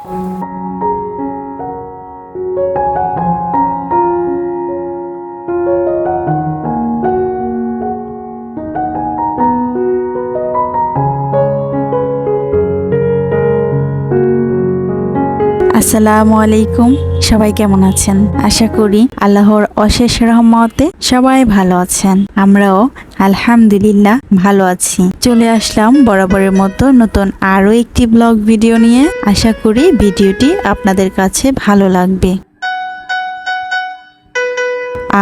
আসসালামু আলাইকুম, সবাই কেমন আছেন? আশা করি আল্লাহর অশেষ রহমতে সবাই ভালো আছেন। আমরাও আলহামদুলিল্লাহ ভালো আছি। চলে আসলাম বরাবরের মতো নতুন আরো একটি ব্লগ ভিডিও নিয়ে। আশা করি ভিডিওটি আপনাদের কাছে ভালো লাগবে।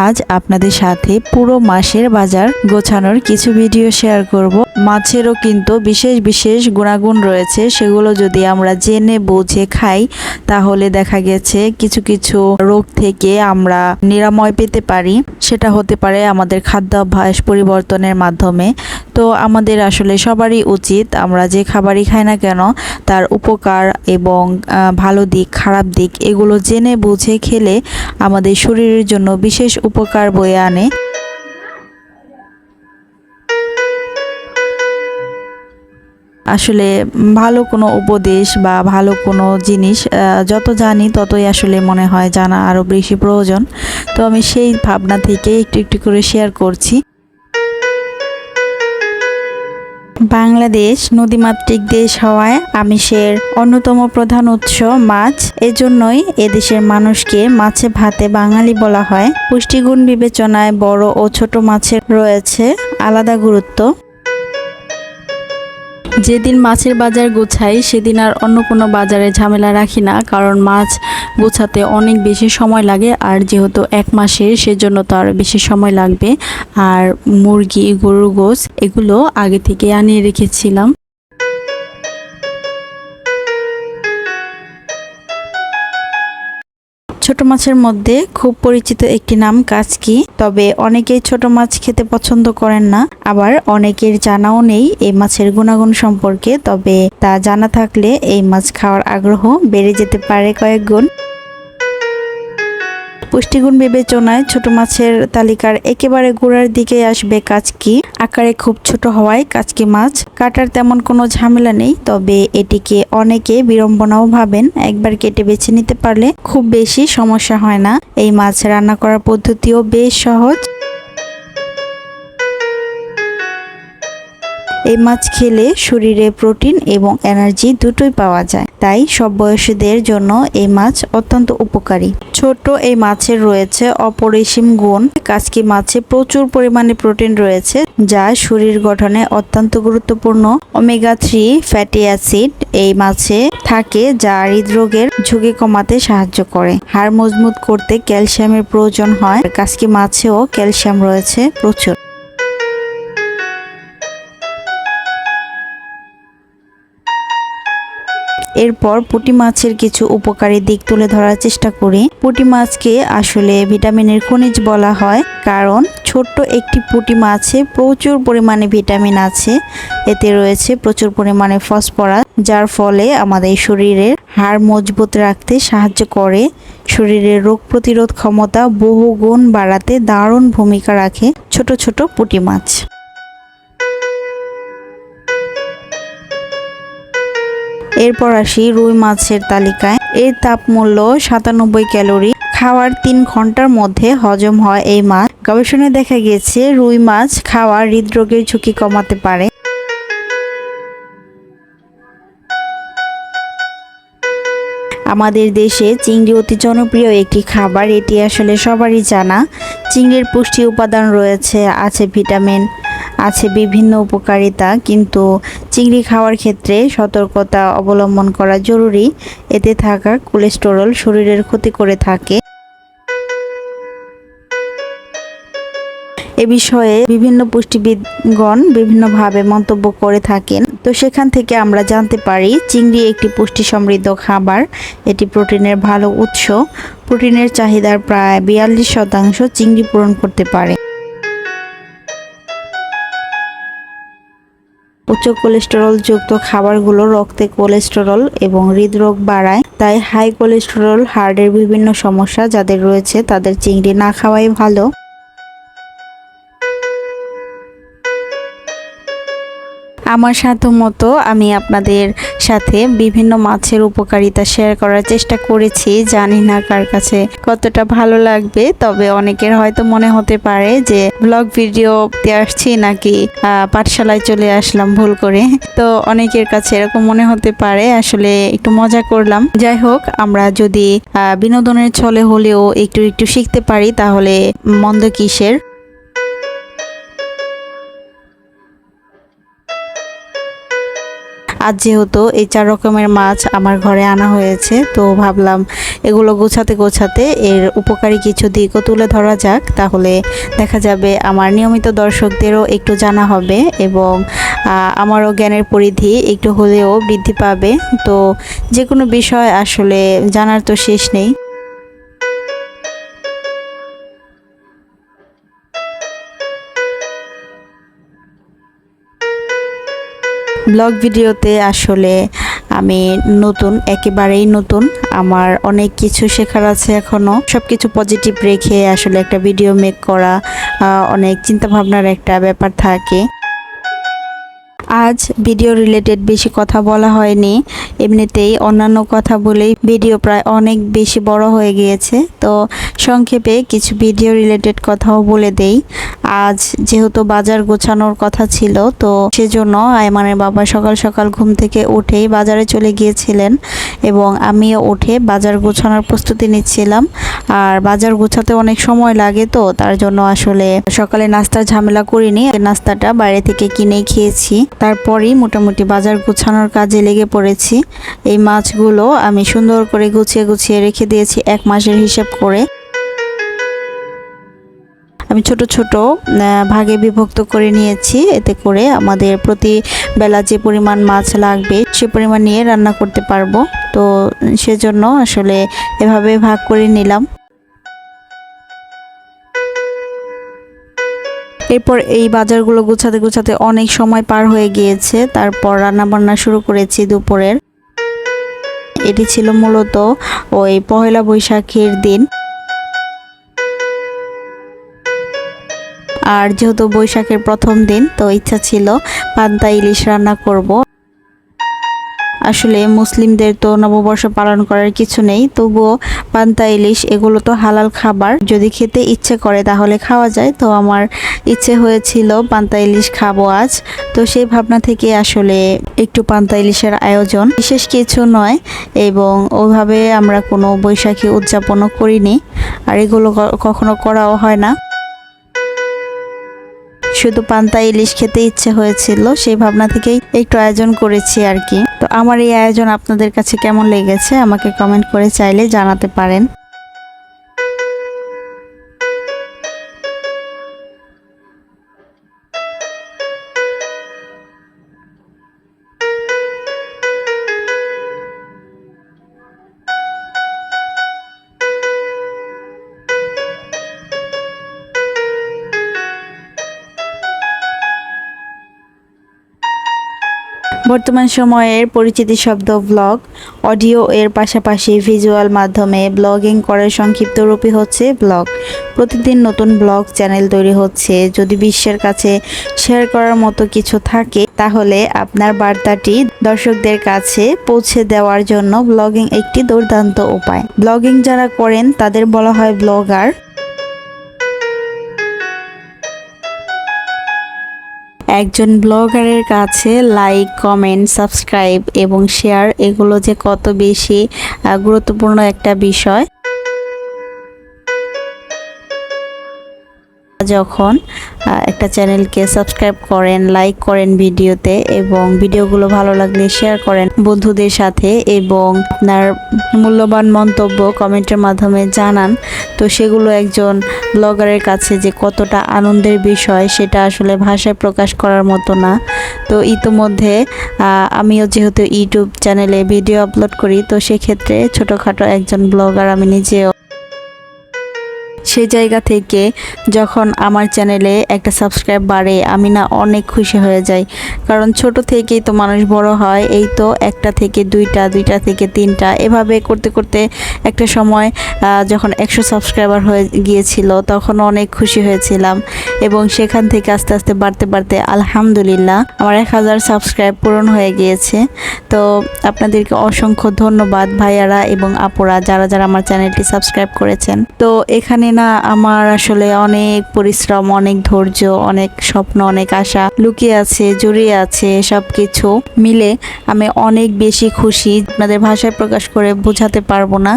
আজ আপনাদের সাথে পুরো মাসের বাজার গোছানোর কিছু ভিডিও শেয়ার করব। মাছেরও কিন্তু বিশেষ বিশেষ গুণাগুণ রয়েছে, সেগুলো যদি আমরা জেনে বুঝে খাই তাহলে দেখা গেছে কিছু কিছু রোগ থেকে আমরা নিরাময় পেতে পারি। সেটা হতে পারে আমাদের খাদ্যাভ্যাস পরিবর্তনের মাধ্যমে। তো আমাদের আসলে সবারই উচিত আমরা যে খাবারই খাই না কেন তার উপকার এবং ভালো দিক খারাপ দিক এগুলো জেনে বুঝে খেলে আমাদের শরীরের জন্য বিশেষ উপকার বয়ে আনে। আসলে ভালো কোনো উপদেশ বা ভালো কোনো জিনিস যত জানি ততই আসলে মনে হয় জানা আরও বেশি প্রয়োজন। তো আমি সেই ভাবনা থেকে একটু একটু করে শেয়ার করছি। বাংলাদেশ নদীমাতৃক দেশ হওয়ায় আমিষের অন্যতম প্রধান উৎস মাছ। এজন্যই এদেশের মানুষকে মাছে ভাতে বাঙালি বলা হয়। পুষ্টিগুণ বিবেচনায় বড় ও ছোট মাছের রয়েছে আলাদা গুরুত্ব। যেদিন মাছের বাজার গোছাই সেদিন আর অন্য কোনো বাজারে ঝামেলা রাখি না, কারণ মাছ গোছাতে অনেক বেশি সময় লাগে। আর যেহেতু এক মাসের সেজন্য তো আরও বেশি সময় লাগবে। আর মুরগি গরুর গোশ এগুলো আগে থেকে আনিয়ে রেখেছিলাম। ছোট মাছের মধ্যে খুব পরিচিত একটি নাম কাচকি। তবে অনেকেই ছোট মাছ খেতে পছন্দ করেন না, আবার অনেকের জানাও নেই এই মাছের গুণাগুণ সম্পর্কে। তবে তা জানা থাকলে এই মাছ খাওয়ার আগ্রহ বেড়ে যেতে পারে কয়েক গুণ। পুষ্টিগুণ বিবেচনায় ছোট মাছের তালিকার একেবারে গোড়ার দিকে আসবে কাচকি। আকারে খুব ছোট হওয়ায় কাচকি মাছ কাটার তেমন কোনো ঝামেলা নেই, তবে এটিকে অনেকে বিড়ম্বনাও ভাবেন। একবার কেটে বেছে নিতে পারলে খুব বেশি সমস্যা হয় না। এই মাছ রান্না করার পদ্ধতিও বেশ সহজ। এই মাছ খেলে শরীরে প্রোটিন এবং এনার্জি দুটোই পাওয়া যায়, তাই সব বয়সীদের জন্য এই মাছ অত্যন্ত উপকারী। ছোট এই মাছের রয়েছে অপরিসীম গুণ। কাচকি মাছে প্রচুর পরিমাণে প্রোটিন রয়েছে যা শরীর গঠনে অত্যন্ত গুরুত্বপূর্ণ। ওমেগা 3 ফ্যাটি অ্যাসিড এই মাছে থাকে যা হৃদরোগের ঝুঁকি কমাতে সাহায্য করে। হাড় মজবুত করতে ক্যালসিয়ামের প্রয়োজন হয়। কাচকি মাছেও ক্যালসিয়াম রয়েছে প্রচুর। এরপর পুঁটি মাছের কিছু উপকারী দিক তুলে ধরার চেষ্টা করি। পুঁটি মাছকে আসলে ভিটামিনের খনিজ বলা হয়, কারণ ছোট্ট একটি পুঁটি মাছে প্রচুর পরিমাণে ভিটামিন আছে। এতে রয়েছে প্রচুর পরিমাণে ফসফরাস, যার ফলে আমাদের শরীরের হাড় মজবুত রাখতে সাহায্য করে। শরীরের রোগ প্রতিরোধ ক্ষমতা বহুগুণ বাড়াতে দারুণ ভূমিকা রাখে ছোট ছোট পুঁটি মাছ। এরপর আসি রুই মাছের তালিকায়। এর তাপমূল্য 97 ক্যালোরি। খাওয়ার 3 ঘন্টার মধ্যে হজম হয় এই মাছ। গবেষণায় দেখা গেছে রুই মাছ খাওয়া হৃদরোগের ঝুঁকি কমাতে পারে। আমাদের দেশে চিংড়ি অতি জনপ্রিয় একটি খাবার, এটি আসলে সবারই জানা। চিংড়ির পুষ্টি উপাদান রয়েছে, আছে ভিটামিন, আছে বিভিন্ন উপকারিতা, কিন্তু চিংড়ি খাওয়ার ক্ষেত্রে সতর্কতা অবলম্বন করা জরুরি। এতে থাকা কোলেস্টেরল শরীরের ক্ষতি করে থাকে। এ বিষয়ে বিভিন্ন পুষ্টিবিদগণ বিভিন্নভাবে মন্তব্য করে থাকেন। তো সেখান থেকে আমরা জানতে পারি চিংড়ি একটি পুষ্টি সমৃদ্ধ খাবার। এটি প্রোটিনের ভালো উৎস। প্রোটিনের চাহিদার প্রায় 42% চিংড়ি পূরণ করতে পারে। উচ্চ কোলেস্টেরল যুক্ত খাবারগুলো রক্তে কোলেস্টেরল এবং হৃদরোগ বাড়ায়, তাই হাই কোলেস্টেরল হার্টের বিভিন্ন সমস্যা যাদের রয়েছে তাদের চিংড়ি না খাওয়াই ভালো। আমার সাধ্যমতো আমি আপনাদের সাথে বিভিন্ন মাছের উপকারিতা শেয়ার করার চেষ্টা করেছি। জানি না কার কাছে কতটা ভালো লাগবে, তবে অনেকের হয়তো মনে হতে পারে যে ব্লগ ভিডিওতে আসছি নাকি পাঠশালায় চলে আসলাম ভুল করে। তো অনেকের কাছে এরকম মনে হতে পারে, আসলে একটু মজা করলাম। যাই হোক, আমরা যদি বিনোদনের ছলে হলেও একটু একটু শিখতে পারি তাহলে মন্দ কিসের। আজ যেহেতু এই 4 রকমের মাছ আমার ঘরে আনা হয়েছে, তো ভাবলাম এগুলো গোছাতে গোছাতে এর উপকারী কিছু দিকও তুলে ধরা যাক, তাহলে দেখা যাবে আমার নিয়মিত দর্শকদেরও একটু জানা হবে এবং আমারও জ্ঞানের পরিধি একটু হলেও বৃদ্ধি পাবে। তো যে কোনো বিষয় আসলে জানার তো শেষ নেই। ব্লগ ভিডিওতে আসলে আমি নতুন, একেবারেই নতুন। আমার অনেক কিছু শেখার আছে এখনও। সব কিছু পজিটিভ রেখে আসলে একটা ভিডিও মেক করা অনেক চিন্তা ভাবনার একটা ব্যাপার থাকে। আজ ভিডিও রিলেটেড বেশি কথা বলা হয়নি, এমনিতেই অন্যান্য কথা বলেই ভিডিও প্রায় অনেক বেশি বড় হয়ে গিয়েছে। তো সংক্ষেপে কিছু ভিডিও রিলেটেড কথাও বলে দেই। আজ যেহেতু বাজার গোছানোর কথা ছিল, তো সেজন্য আয়মানের বাবা সকাল সকাল ঘুম থেকে উঠেই বাজারে চলে গিয়েছিলেন এবং আমিও উঠে বাজার গোছানোর প্রস্তুতি নিচ্ছিলাম। আর বাজার গোছাতে অনেক সময় লাগে, তো তার জন্য আসলে সকালে নাস্তার ঝামেলা করিনি, নাস্তাটা বাইরে থেকে কিনেই খেয়েছি। তারপরই মোটামুটি বাজার গোছানোর কাজে লেগে পড়েছি। এই মাছগুলো আমি সুন্দর করে গুছিয়ে গুছিয়ে রেখে দিয়েছি 1 মাসের হিসাব করে। আমি ছোট ছোট ভাগে বিভক্ত করে নিয়েছি, এতে করে আমাদের প্রতি বেলা যে পরিমাণ মাছ লাগবে সে পরিমাণ নিয়ে রান্না করতে পারবো। তো সেজন্য আসলে এভাবে ভাগ করে নিলাম। এরপর এই বাজারগুলো গোছাতে গোছাতে অনেক সময় পার হয়ে গিয়েছে। তারপর রান্না বান্না শুরু করেছি দুপুরের। এটি ছিল মূলত ওই পহেলা বৈশাখের দিন। আর যেহেতু বৈশাখের প্রথম দিন, তো ইচ্ছা ছিল পান্তা ইলিশ রান্না করব। আসলে মুসলিমদের তো নববর্ষ পালন করার কিছু নেই, তবুও পান্তা ইলিশ এগুলো তো হালাল খাবার, যদি খেতে ইচ্ছে করে তাহলে খাওয়া যায়। তো আমার ইচ্ছে হয়েছিল পান্তা ইলিশ খাবো আজ। তো সেই ভাবনা থেকে আসলে একটু পান্তা ইলিশের আয়োজন, বিশেষ কিছু নয় এবং ওইভাবে আমরা কোনো বৈশাখী উদযাপনও করিনি, আর এগুলো কখনো করাও হয় না। শুধু পান্তা ইলিশ খেতে ইচ্ছে হয়েছিল, সেই ভাবনা থেকেই একটু আয়োজন করেছি আর কি। তো আমার এই আয়োজন আপনাদের কাছে কেমন লেগেছে আমাকে কমেন্ট করে চাইলে জানাতে পারেন। বর্তমান সময়ের পরিচিতি শব্দ ব্লগ, অডিও এর পাশাপাশি ভিজুয়াল মাধ্যমে ব্লগিং করার সংক্ষিপ্ত রূপই হচ্ছে ব্লগ। প্রতিদিন নতুন ব্লগ চ্যানেল তৈরি হচ্ছে। যদি বিশ্বের কাছে শেয়ার করার মতো কিছু থাকে, তাহলে আপনার বার্তাটি দর্শকদের কাছে পৌঁছে দেওয়ার জন্য ব্লগিং একটি দুর্দান্ত উপায়। ব্লগিং যারা করেন তাদের বলা হয় ব্লগার। একজন ব্লগারের কাছে লাইক, কমেন্ট, সাবস্ক্রাইব এবং শেয়ার এগুলো যে কত বেশি গুরুত্বপূর্ণ একটা বিষয়। যখন একটা চ্যানেলকে সাবস্ক্রাইব করেন, লাইক করেন ভিডিওতে এবং ভিডিওগুলো ভালো লাগলে শেয়ার করেন বন্ধুদের সাথে এবং আপনার মূল্যবান মন্তব্য কমেন্টের মাধ্যমে জানান, তো সেগুলো একজন ব্লগারের কাছে যে কতটা আনন্দের বিষয় সেটা আসলে ভাষায় প্রকাশ করার মতো না। তো ইতোমধ্যে আমিও যেহেতু ইউটিউব চ্যানেলে ভিডিও আপলোড করি, তো সেক্ষেত্রে ছোটোখাটো একজন ব্লগার আমি নিজেও। সেই জায়গা থেকে যখন আমার চ্যানেলে একটা সাবস্ক্রাইব বাড়ে আমি না অনেক খুশি হয়ে যাই। কারণ ছোট থেকেই তো মানুষ বড় হয়, এই তো একটা থেকে দুইটা, দুইটা থেকে তিনটা, এভাবে করতে করতে একটা সময় যখন 100 সাবস্ক্রাইবার হয়ে গিয়েছিল তখন অনেক খুশি হয়েছিলাম এবং সেখান থেকে আস্তে আস্তে বাড়তে বাড়তে আলহামদুলিল্লাহ আমার 1000 সাবস্ক্রাইব পূরণ হয়ে গিয়েছে। তো আপনাদেরকে অসংখ্য ধন্যবাদ ভাইয়ারা এবং আপুরা যারা যারা আমার চ্যানেলটি সাবস্ক্রাইব করেছেন। তো এখানে না আমার আসলে অনেক পরিশ্রম, অনেক ধৈর্য, অনেক স্বপ্ন, অনেক আশা লুকিয়ে আছে, জড়িয়ে আছে। সব কিছু মিলে আমি অনেক বেশি খুশি, আপনাদের ভাষায় প্রকাশ করে বোঝাতে পারবো না।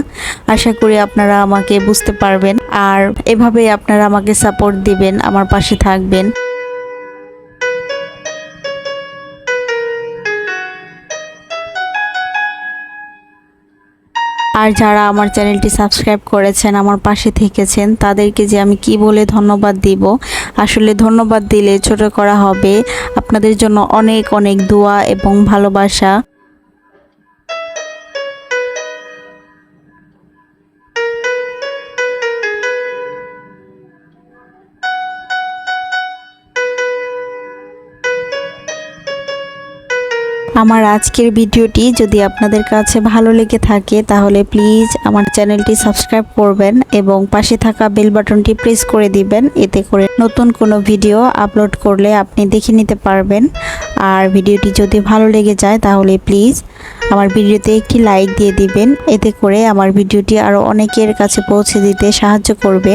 আশা করি আপনারা আমাকে বুঝতে পারবেন আর এভাবেই আপনারা আমাকে সাপোর্ট দিবেন, আমার পাশে থাকবেন। আর যারা আমার চ্যানেলটি সাবস্ক্রাইব করেছেন, আমার পাশে থেকেছেন, তাদেরকে যে আমি কি বলে ধন্যবাদ দিব, আসলে ধন্যবাদ দিলে ছোট করা হবে। আপনাদের জন্য অনেক অনেক দোয়া এবং ভালোবাসা। আমার আজকের ভিডিওটি যদি আপনাদের কাছে ভালো লেগে থাকে তাহলে প্লিজ আমার চ্যানেলটি সাবস্ক্রাইব করবেন এবং পাশে থাকা বেল বাটনটি প্রেস করে দিবেন। এতে করে নতুন কোনো ভিডিও আপলোড করলে আপনি দেখে নিতে পারবেন। আর ভিডিওটি যদি ভালো লেগে যায় তাহলে প্লিজ আমার ভিডিওতে একটি লাইক দিয়ে দিবেন। এতে করে আমার ভিডিওটি আরও অনেকের কাছে পৌঁছে দিতে সাহায্য করবে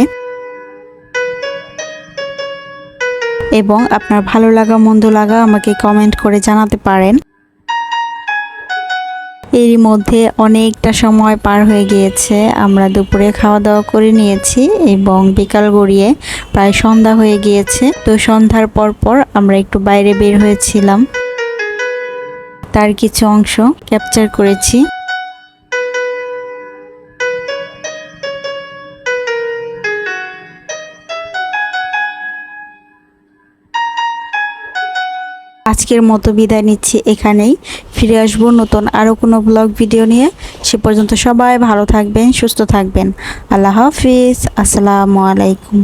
এবং আপনার ভালো লাগা মন্দ লাগা আমাকে কমেন্ট করে জানাতে পারেন। এরই মধ্যে অনেকটা সময় পার হয়ে গিয়েছে, আমরা দুপুরে খাওয়া দাওয়া করে নিয়েছি এবং বিকাল গড়িয়ে প্রায় সন্ধ্যা হয়ে গিয়েছে। তো সন্ধ্যার পর আমরা একটু বাইরে বের হয়েছিলাম, তার কিছু অংশ ক্যাপচার করেছি। আজকের মতো বিদায় নিচ্ছি এখানেই, ফিরে আসবো নতুন আরও কোনো ব্লগ ভিডিও নিয়ে। সে পর্যন্ত সবাই ভালো থাকবেন, সুস্থ থাকবেন। আল্লাহ হাফিজ, আসসালামু আলাইকুম।